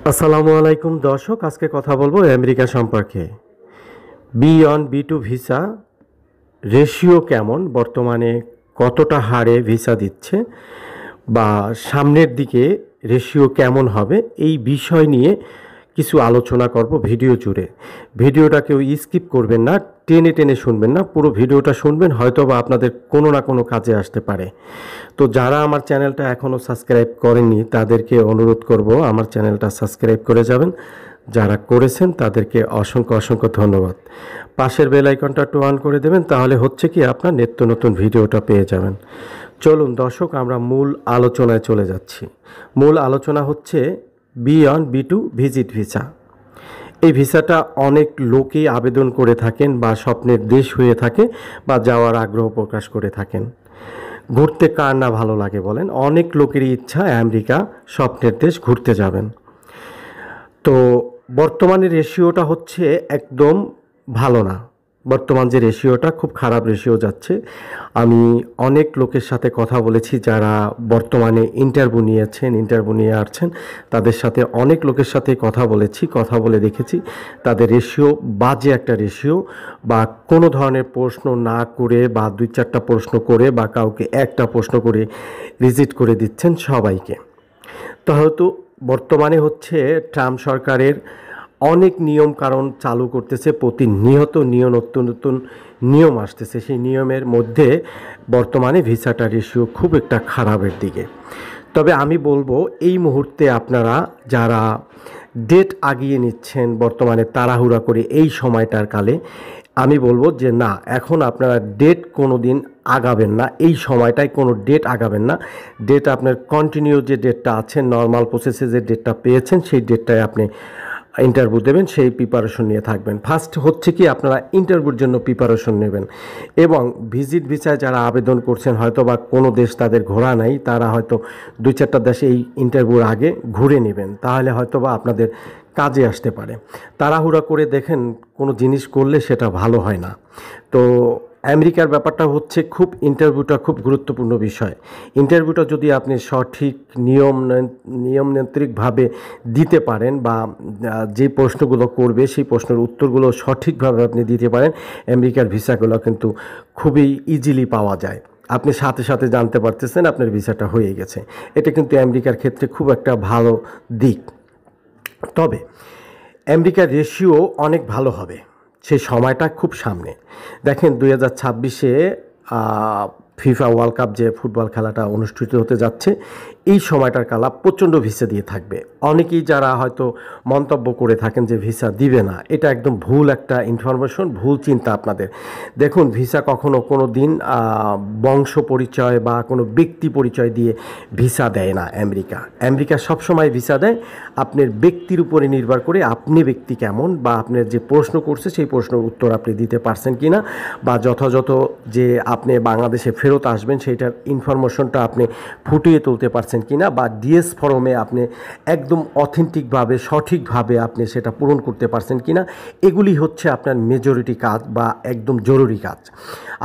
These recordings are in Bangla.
আসসালামু আলাইকুম দর্শক, আজকে কথা বলবো আমেরিকা সম্পর্কে। বি1 বি2 ভিসা রেশিও কেমন, বর্তমানে কতটা হারে ভিসা দিচ্ছে বা সামনের দিকে রেশিও কেমন হবে, এই বিষয় নিয়ে কিছু আলোচনা করব ভিডিও জুড়ে। ভিডিওটা কেউ স্কিপ করবেন না, টেনে টেনে শুনবেন না, পুরো ভিডিওটা শুনবেন, হয়তো বা আপনাদের কোনো না কোনো কাজে আসতে পারে। তো যারা আমার চ্যানেলটা এখনও সাবস্ক্রাইব করেননি তাদেরকে অনুরোধ করব আমার চ্যানেলটা সাবস্ক্রাইব করে যাবেন। যারা করেছেন তাদেরকে অসংখ্য অসংখ্য ধন্যবাদ। পাশের বেল আইকনটা অন করে দেবেন, তাহলে হচ্ছে কি আপনার নিত্য নতুন ভিডিওটা পেয়ে যাবেন। চলুন দর্শক, আমরা মূল আলোচনায় চলে যাচ্ছি। মূল আলোচনা হচ্ছে বি1 বি2 ভিজিট ভিসা। এই ভিসাটা অনেক লোকেই আবেদন করে থাকেন বা স্বপ্নের দেশ হয়ে থাকে বা যাওয়ার আগ্রহ প্রকাশ করে থাকেন। ঘুরতে কার না ভালো লাগে বলেন? অনেক লোকেরই ইচ্ছা আমেরিকা স্বপ্নের দেশ, ঘুরতে যাবেন। তো বর্তমানে রেশিওটা হচ্ছে একদম ভালো না। বর্তমান যে রেশিওটা, খুব খারাপ রেশিও যাচ্ছে। আমি অনেক লোকের সাথে কথা বলেছি যারা বর্তমানে ইন্টারভিউ নিয়ে আসছেন, তাদের সাথে অনেক লোকের সাথে কথা বলেছি, কথা বলে দেখেছি তাদের রেশিও বাজে একটা রেশিও। বা কোনো ধরনের প্রশ্ন না করে বা 2-4টা প্রশ্ন করে বা কাউকে একটা প্রশ্ন করে রিজেক্ট করে দিচ্ছেন সবাইকে। তো হয়তো বর্তমানে হচ্ছে ট্রাম্প সরকারের অনেক নিয়ম কারণ চালু করতেছে, প্রতিনিয়ত নতুন নতুন নিয়ম আসতেছে। সেই নিয়মের মধ্যে বর্তমানে ভিসাটা রেশিও খুব একটা খারাপের দিকে। তবে আমি বলবো এই মুহূর্তে আপনারা যারা ডেট আগিয়ে নিচ্ছেন বর্তমানে তাড়াহুড়া করে এই সময়টার কালে, আমি বলবো যে না, এখন আপনারা ডেট কোনো দিন আগাবেন না, এই সময়টায় কোনো ডেট আগাবেন না। ডেট আপনার কন্টিনিউ যে ডেটটা আছে, নর্মাল প্রসেসে যে ডেটটা পেয়েছেন সেই ডেটটায় আপনি ইন্টারভিউ দেবেন, সেই প্রিপারেশন নিয়ে থাকবেন। ফার্স্ট হচ্ছে কি আপনারা ইন্টারভিউর জন্য প্রিপারেশন নেবেন। এবং ভিজিট ভিসায় যারা আবেদন করছেন, হয়তো বা কোনো দেশ তাদের ঘোরা নাই, তারা হয়তো 2-4টা দেশে এই ইন্টারভিউর আগে ঘুরে নেবেন, তাহলে হয়তো বা আপনাদের কাজে আসতে পারে। তাড়াহুড়া করে দেখেন কোনো জিনিস করলে সেটা ভালো হয় না। তো আমেরিকার ব্যাপারটা হচ্ছে ইন্টারভিউটা খুব গুরুত্বপূর্ণ বিষয়। ইন্টারভিউটা যদি আপনি সঠিক নিয়মতান্ত্রিকভাবে দিতে পারেন বা যে প্রশ্নগুলো করবে সেই প্রশ্নের উত্তরগুলো সঠিকভাবে আপনি দিতে পারেন, আমেরিকার ভিসাগুলো কিন্তু খুবই ইজিলি পাওয়া যায়। আপনি সাথে সাথে জানতে পারতেছেন আপনার ভিসাটা হয়ে গেছে। এটা কিন্তু আমেরিকার ক্ষেত্রে খুব একটা ভালো দিক। তবে আমেরিকার রেশিও অনেক ভালো হবে, সেই সময়টা খুব সামনে। দেখেন 2026-এ ফিফা ওয়ার্ল্ড কাপ যে ফুটবল খেলাটা অনুষ্ঠিত হতে যাচ্ছে, এই সময়টার কালা প্রচণ্ড ভিসা দিয়ে থাকবে। অনেকেই যারা হয়তো মন্তব্য করে থাকেন যে ভিসা দিবে না, এটা একদম ভুল একটা ইনফরমেশন, ভুল চিন্তা আপনাদের। দেখুন, ভিসা কখনো কোনো দিন বংশ পরিচয় বা কোনো ব্যক্তি পরিচয় দিয়ে ভিসা দেয় না আমেরিকা সবসময় ভিসা দেয় আপনার ব্যক্তির উপরে নির্ভর করে, আপনি ব্যক্তি কেমন বা আপনার যে প্রশ্ন করছে সেই প্রশ্নের উত্তর আপনি দিতে পারছেন কি না, বা যথাযথ যে আপনি বাংলাদেশে ফেরত আসবেন সেইটার ইনফরমেশনটা আপনি ফুটিয়ে তুলতে পারছেন কি না, বা ডিএস ফর্মে আপনি একদম অথেন্টিকভাবে সঠিকভাবে আপনি সেটা পূরণ করতে পারছেন কি না। এগুলি হচ্ছে আপনার মেজরিটি কাজ বা একদম জরুরি কাজ।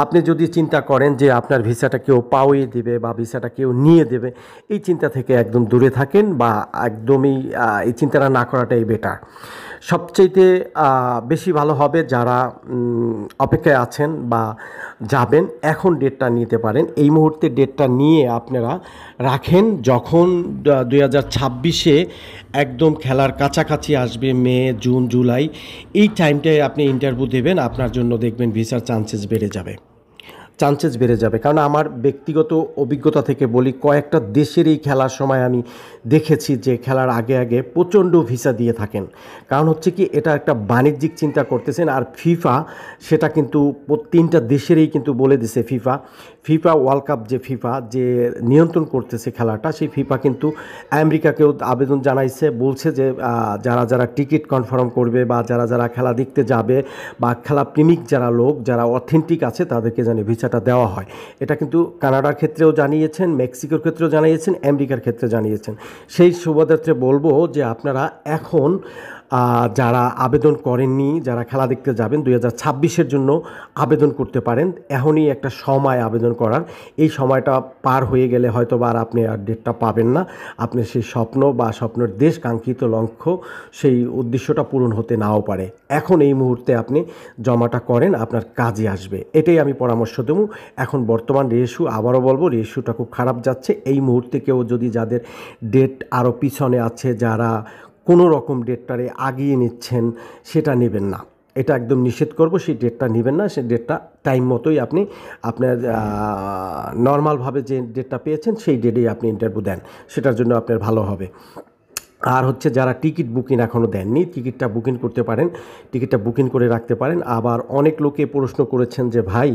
আপনি যদি চিন্তা করেন যে আপনার ভিসাটা কেউ পাওয়িয়ে দেবে বা ভিসাটা কেউ নিয়ে দেবে, এই চিন্তা থেকে একদম দূরে থাকেন বা একদমই এই চিন্তাটা না করাটাই বেটার। সবচাইতে বেশি ভালো হবে যারা অপেক্ষায় আছেন বা যাবেন, এখন ডেটটা নিতে পারেন। এই মুহূর্তে ডেটটা নিয়ে আপনারা রাখেন, যখন 2026-এ একদম খেলার কাছাকাছি আসবে, মে, জুন, জুলাই, এই টাইমটায় আপনি ইন্টারভিউ দেবেন, আপনার জন্য দেখবেন ভিসার চান্সেস বেড়ে যাবে। কারণ আমার ব্যক্তিগত অভিজ্ঞতা থেকে বলি, কয়েকটা দেশের এই খেলার সময় আমি দেখেছি যে খেলার আগে আগে প্রচণ্ড ভিসা দিয়ে থাকেন। কারণ হচ্ছে কি, এটা একটা বাণিজ্যিক চিন্তা করতেছেন। আর ফিফা সেটা কিন্তু 3টা দেশেরই কিন্তু বলে দিছে, ফিফা ওয়ার্ল্ড কাপ যে নিয়ন্ত্রণ করতেছে খেলাটা, সেই ফিফা কিন্তু আমেরিকাকেও আবেদন জানাইছে, বলছে যে যারা টিকিট কনফার্ম করবে বা যারা খেলা দেখতে যাবে বা খেলা প্রেমিক যারা লোক, যারা অথেন্টিক আছে, তাদেরকে জানি ভিসাটা দেওয়া হয়। এটা কিন্তু কানাডার ক্ষেত্রেও জানিয়েছেন, মেক্সিকোর ক্ষেত্রেও জানিয়েছেন, আমেরিকার ক্ষেত্রে জানিয়েছেন। সেই সুবাদার্থে বলবো যে আপনারা এখন যারা আবেদন করেননি, যারা খেলা দেখতে যাবেন 2026-এর জন্য আবেদন করতে পারেন। এখনই একটা সময় আবেদন করার। এই সময়টা পার হয়ে গেলে হয়তো বা আর আপনি আর ডেটটা পাবেন না। আপনার সেই স্বপ্ন বা স্বপ্নের দেশ কাঙ্ক্ষিত লক্ষ্য, সেই উদ্দেশ্যটা পূরণ হতে নাও পারে। এখন এই মুহূর্তে আপনি জমাটা করেন, আপনার কাজে আসবে। এটাই আমি পরামর্শ দেবো। এখন বর্তমান রেশু, আবারও বলবো, রেশুটা খুব খারাপ যাচ্ছে। এই মুহূর্তে কেউ যদি, যাদের ডেট আরও পিছনে আছে, যারা কোনো রকম ডেটটারে আগিয়ে নিচ্ছেন, সেটা নেবেন না। এটা একদম নিষেধ করব, সেই ডেটটা নেবেন না। সেই ডেটটা টাইম মতোই আপনি আপনার নর্মালভাবে যে ডেটটা পেয়েছেন সেই ডেটেই আপনি ইন্টারভিউ দেন, সেটার জন্য আপনার ভালো হবে। আর হচ্ছে যারা টিকিট বুকিং এখনও দেননি, টিকিটটা বুকিং করতে পারেন, টিকিটটা বুকিং করে রাখতে পারেন। আবার অনেক লোকে প্রশ্ন করেছেন যে ভাই,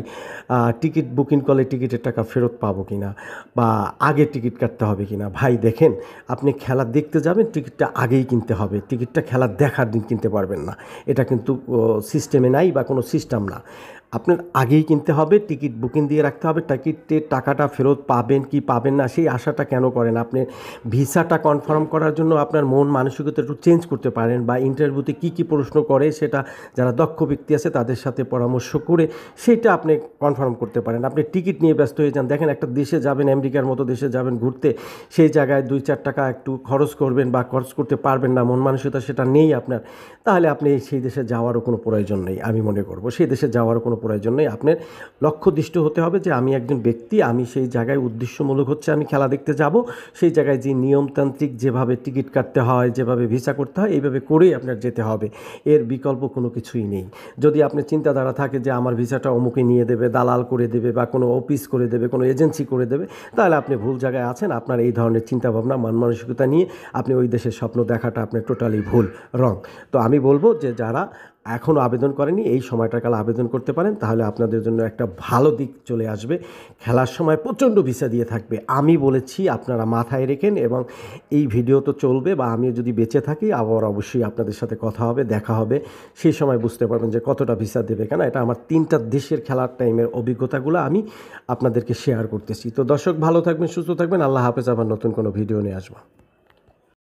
টিকিট বুকিং করলে টিকিটের টাকা ফেরত পাবো কি না, বা আগে টিকিট কাটতে হবে কি না। ভাই দেখেন, আপনি খেলা দেখতে যাবেন, টিকিটটা আগেই কিনতে হবে। টিকিটটা খেলা দেখার দিন কিনতে পারবেন না, এটা কিন্তু সিস্টেমে নাই বা কোনো সিস্টেম না। আপনার আগেই কিনতে হবে, টিকিট বুকিং দিয়ে রাখতে হবে। টিকিটের টাকাটা ফেরত পাবেন কি পাবেন না সেই আশাটা কেন করেন? আপনি ভিসাটা কনফার্ম করার জন্য আপনার মন মানসিকতা একটু চেঞ্জ করতে পারেন, বা ইন্টারভিউতে কী কী প্রশ্ন করে সেটা যারা দক্ষ ব্যক্তি আছে তাদের সাথে পরামর্শ করে সেইটা আপনি কনফার্ম করতে পারেন। আপনি টিকিট নিয়ে ব্যস্ত হয়ে যান। দেখেন, একটা দেশে যাবেন, আমেরিকার মতো দেশে যাবেন ঘুরতে, সেই জায়গায় 2-4 টাকা একটু খরচ করবেন বা খরচ করতে পারবেন না, মন মানসিকতা সেটা নেই আপনার, তাহলে আপনি সেই দেশে যাওয়ারও কোনো প্রয়োজন নেই। আমি মনে করব সেই দেশে যাওয়ারও কোনো প্রয়োজন নেই। আপনার লক্ষ্যদৃষ্ট হতে হবে যে আমি একজন ব্যক্তি, আমি সেই জায়গায় উদ্দেশ্যমূলক হচ্ছে আমি খেলা দেখতে যাব। সেই জায়গায় যে নিয়মতান্ত্রিক যেভাবে টিকিট কাটতে হয়, যেভাবে ভিসা করতে হয়, এইভাবে করেই আপনার যেতে হবে। এর বিকল্প কোনো কিছুই নেই। যদি আপনার চিন্তাধারা থাকে যে আমার ভিসাটা অমুকে নিয়ে দেবে, দালাল করে দেবে, বা কোনো অফিস করে দেবে, কোনো এজেন্সি করে দেবে, তাহলে আপনি ভুল জায়গায় আছেন। আপনার এই ধরনের চিন্তাভাবনা, মন মানসিকতা নিয়ে আপনি ওই দেশের স্বপ্ন দেখাটা আপনার টোটালি ভুল, রং। তো আমি বলবো যে যারা এখনও আবেদন করেনি, এই সময়টা কাল আবেদন করতে পারেন, তাহলে আপনাদের জন্য একটা ভালো দিক চলে আসবে। খেলার সময় প্রচণ্ড ভিসা দিয়ে থাকবে, আমি বলেছি, আপনারা মাথায় রেখেন। এবং এই ভিডিও তো চলবে, বা আমি যদি বেঁচে থাকি আবার অবশ্যই আপনাদের সাথে কথা হবে, দেখা হবে। সেই সময় বুঝতে পারবেন যে কতটা ভিসা দেবে। কেন, এটা আমার 3টা দেশের খেলার টাইমের অভিজ্ঞতাগুলো আমি আপনাদেরকে শেয়ার করতেছি। তো দর্শক, ভালো থাকবেন, সুস্থ থাকবেন, আল্লাহ হাফেজ। আবার নতুন কোনো ভিডিও নিয়ে আসবো।